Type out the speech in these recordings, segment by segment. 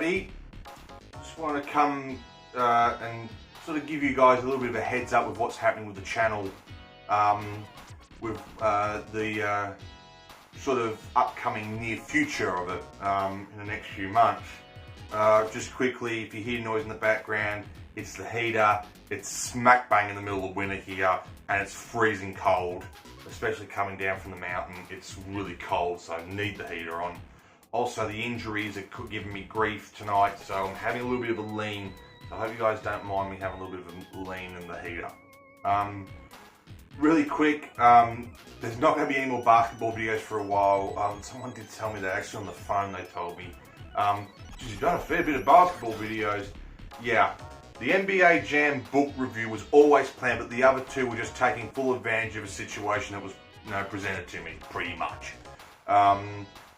everybody. Just want to come and sort of give you guys a little bit of a heads up with what's happening with the channel, with the sort of upcoming near future of it in the next few months. Just quickly, if you hear noise in the background, it's the heater. It's smack bang in the middle of winter here, and it's freezing cold, especially coming down from the mountain. It's really cold, so I need the heater on. Also, the injuries are giving me grief tonight, so I'm having a little bit of a lean. So I hope you guys don't mind me having a little bit of a lean in the heater. Really quick, there's not going to be any more basketball videos for a while. Someone did tell me that, actually on the phone they told me. You've done a fair bit of basketball videos. Yeah, the NBA Jam book review was always planned, but the other two were just taking full advantage of a situation that was, presented to me, pretty much.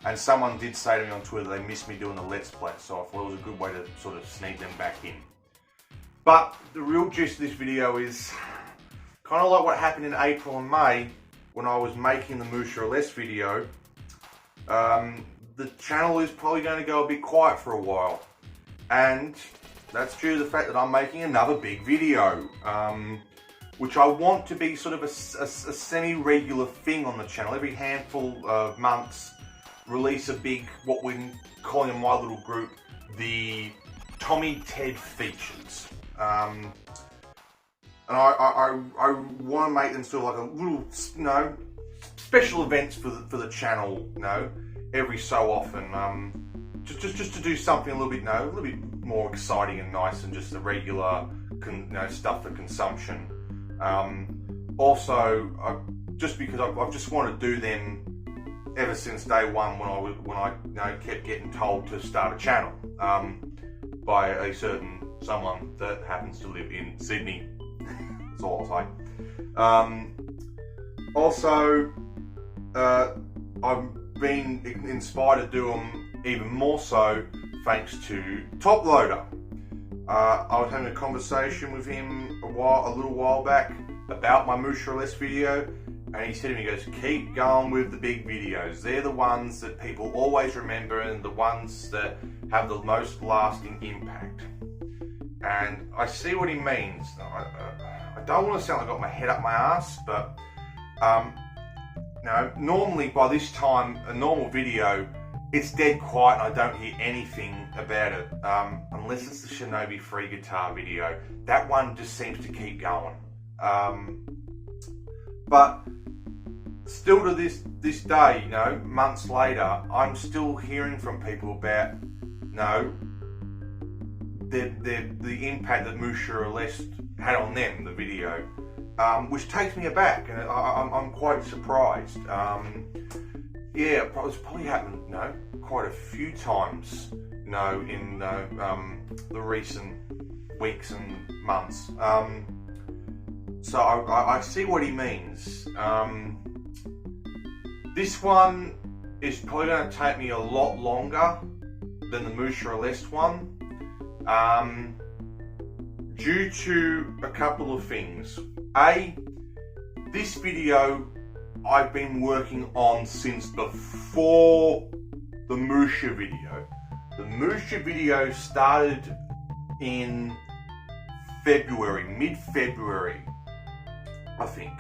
And someone did say to me on Twitter they missed me doing the Let's Play, so I thought it was a good way to sort of sneak them back in. But the real gist of this video is kind of like what happened in April and May when I was making the Musha or Less video. The channel is probably going to go a bit quiet for a while, and that's due to the fact that I'm making another big video, which I want to be sort of a semi-regular thing on the channel. Every handful of months, release a big, what we're calling in my little group, the Tommy Ted features. And I want to make them sort of like a little, special events for the channel, every so often, just to do something a little bit more exciting and nice than just the regular, stuff for consumption. Also, just because I've just wanted to do them ever since day one when I kept getting told to start a channel by a certain someone that happens to live in Sydney. That's all I'll say. Also, I've been inspired to do them even more so thanks to Top Loader. I was having a conversation with him a little while back about my Musha or Less video, and he said to me, he goes, keep going with the big videos. They're the ones that people always remember and the ones that have the most lasting impact. And I see what he means. I don't want to sound like I got my head up my ass, but normally by this time, a normal video, it's dead quiet and I don't hear anything about it, unless it's the Shinobi free guitar video. That one just seems to keep going. But still to this day, months later, I'm still hearing from people about, the impact that Musha or Less had on them, the video, which takes me aback, and I'm quite surprised. Yeah, it's probably happened, quite a few times, in the recent weeks and months. So I see what he means. This one is probably going to take me a lot longer than the Musha or Less one, due to a couple of things. This video I've been working on since before the Musha video. The Musha video started in February, mid-February, I think.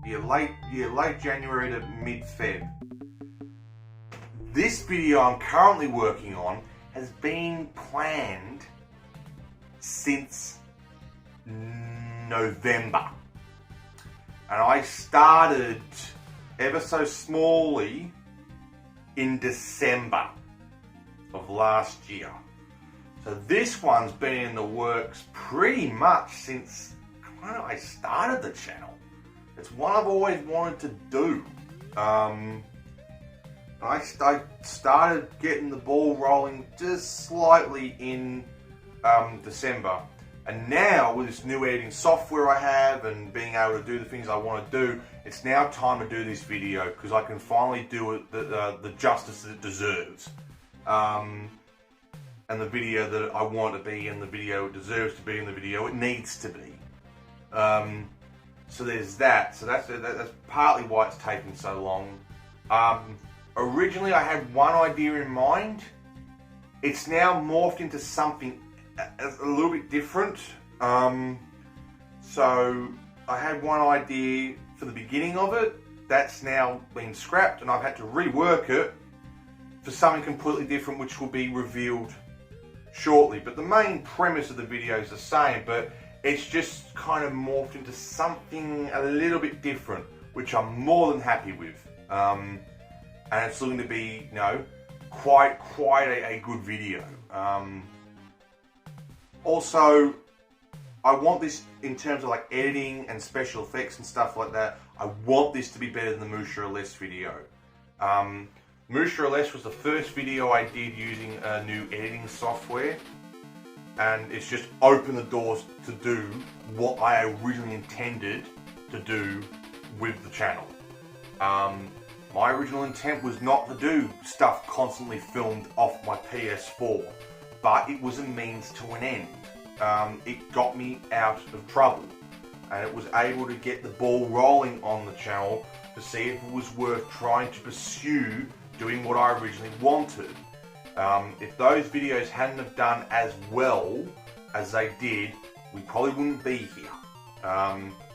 Late January to mid-Feb. This video I'm currently working on has been planned since November. And I started ever so smallly in December of last year. So this one's been in the works pretty much since I started the channel. It's one I've always wanted to do. I started getting the ball rolling just slightly in December. And now, with this new editing software I have and being able to do the things I want to do, it's now time to do this video because I can finally do it the justice that it deserves. And the video that I want to be in the video it deserves to be in the video it needs to be. So there's that. So that's partly why it's taken so long. Originally I had one idea in mind, it's now morphed into something a little bit different. So I had one idea for the beginning of it, that's now been scrapped, and I've had to rework it for something completely different, which will be revealed shortly. But the main premise of the video is the same, but it's just kind of morphed into something a little bit different, which I'm more than happy with. And it's looking to be, you know, quite a good video. Also, I want this in terms of like editing and special effects and stuff like that. I want this to be better than the Musha or Less video. Musha or Less was the first video I did using a new editing software, and it's just opened the doors to do what I originally intended to do with the channel. My original intent was not to do stuff constantly filmed off my PS4, but it was a means to an end. It got me out of trouble, and it was able to get the ball rolling on the channel to see if it was worth trying to pursue doing what I originally wanted. If those videos hadn't have done as well as they did, we probably wouldn't be here.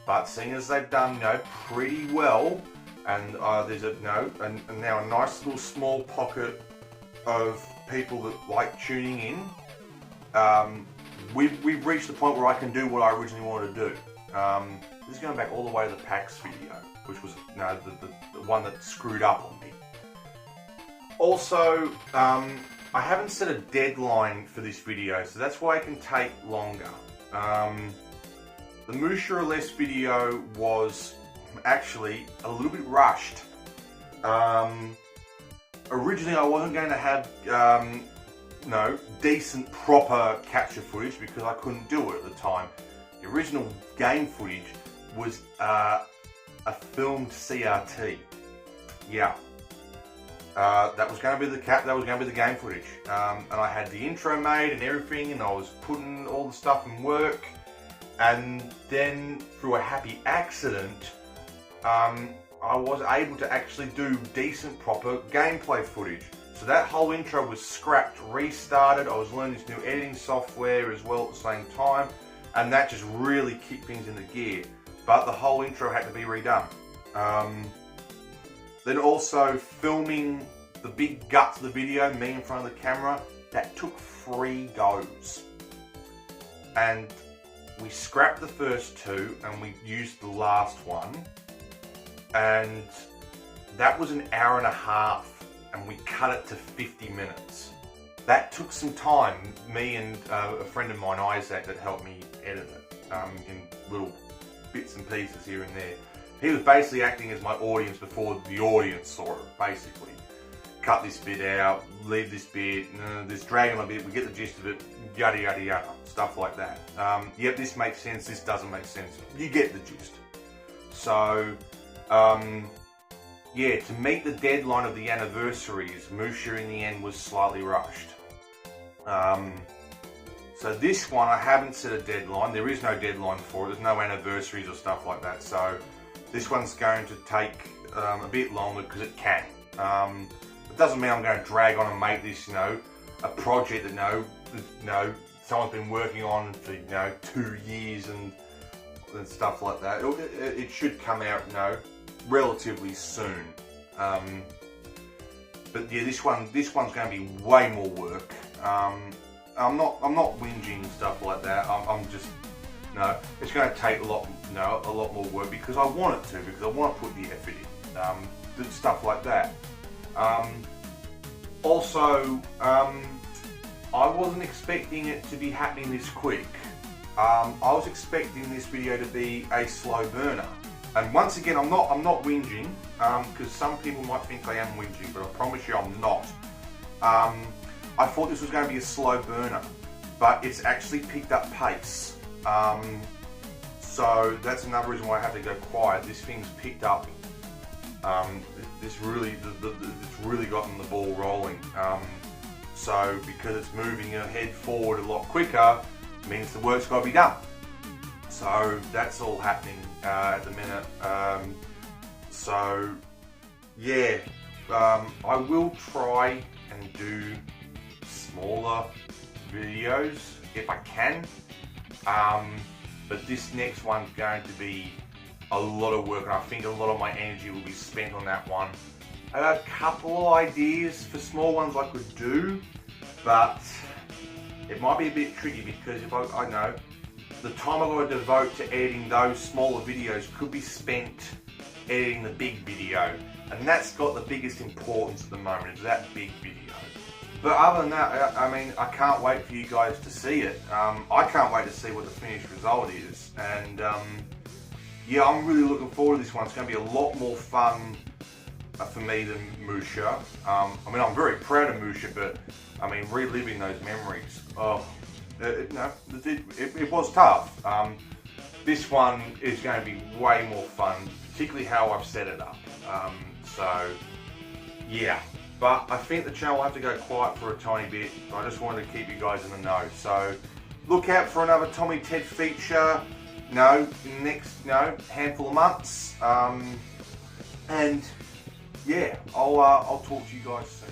But seeing as they've done, you know, pretty well, and there's a, you know, and now a nice little small pocket of people that like tuning in, we've reached the point where I can do what I originally wanted to do. This is going back all the way to the PAX video, which was, you know, the one that screwed up on me. Also, I haven't set a deadline for this video, so that's why it can take longer. The Musha or Less video was actually a little bit rushed. Originally I wasn't going to have decent proper capture footage because I couldn't do it at the time. The original game footage was a filmed CRT. Yeah. That was going to be the game footage, and I had the intro made and everything, and I was putting all the stuff in work, and then through a happy accident, I was able to actually do decent proper gameplay footage. So that whole intro was scrapped, restarted. I was learning this new editing software as well at the same time, and that just really kicked things into gear. But the whole intro had to be redone. Then also filming the big guts of the video, me in front of the camera, that took 3 goes. And we scrapped the first 2 and we used the last one. And that was an hour and a half, and we cut it to 50 minutes. That took some time. Me and a friend of mine, Isaac, that helped me edit it in little bits and pieces here and there. He was basically acting as my audience before the audience saw it, basically. Cut this bit out, leave this bit, this drag on a bit, we get the gist of it, yada yada yada, stuff like that. Yep, this makes sense, this doesn't make sense. You get the gist. So, yeah, to meet the deadline of the anniversaries, Musha in the end was slightly rushed. So this one, I haven't set a deadline. There is no deadline for it. There's no anniversaries or stuff like that. So this one's going to take a bit longer because it can. It doesn't mean I'm going to drag on and make this, you know, a project that, someone's been working on for, 2 years and stuff like that. It should come out, relatively soon. But yeah, this one's going to be way more work. I'm not whinging and stuff like that. I'm just, it's going to take a lot more work because I want it to, because I want to put the effort in, stuff like that. Also, I wasn't expecting it to be happening this quick. I was expecting this video to be a slow burner. And once again, I'm not whinging, because some people might think I am whinging, but I promise you I'm not. I thought this was going to be a slow burner, but it's actually picked up pace. So that's another reason why I have to go quiet. This thing's picked up. It's really gotten the ball rolling. So because it's moving ahead forward a lot quicker, means the work's got to be done. So that's all happening at the minute. So yeah, I will try and do smaller videos if I can. But this next one's going to be a lot of work, and I think a lot of my energy will be spent on that one. I got a couple of ideas for small ones I could do, but it might be a bit tricky because if I know the time I've got to devote to editing those smaller videos could be spent editing the big video, and that's got the biggest importance at the moment, is that big video. But other than that, I mean, I can't wait for you guys to see it. I can't wait to see what the finished result is, and yeah, I'm really looking forward to this one. It's going to be a lot more fun for me than Musha. I mean, I'm very proud of Musha, but I mean, reliving those memories, oh, it was tough. This one is going to be way more fun, particularly how I've set it up. So, yeah. But I think the channel will have to go quiet for a tiny bit. I just wanted to keep you guys in the know. So, look out for another Tommy Ted feature. Next handful of months. And yeah, I'll talk to you guys soon.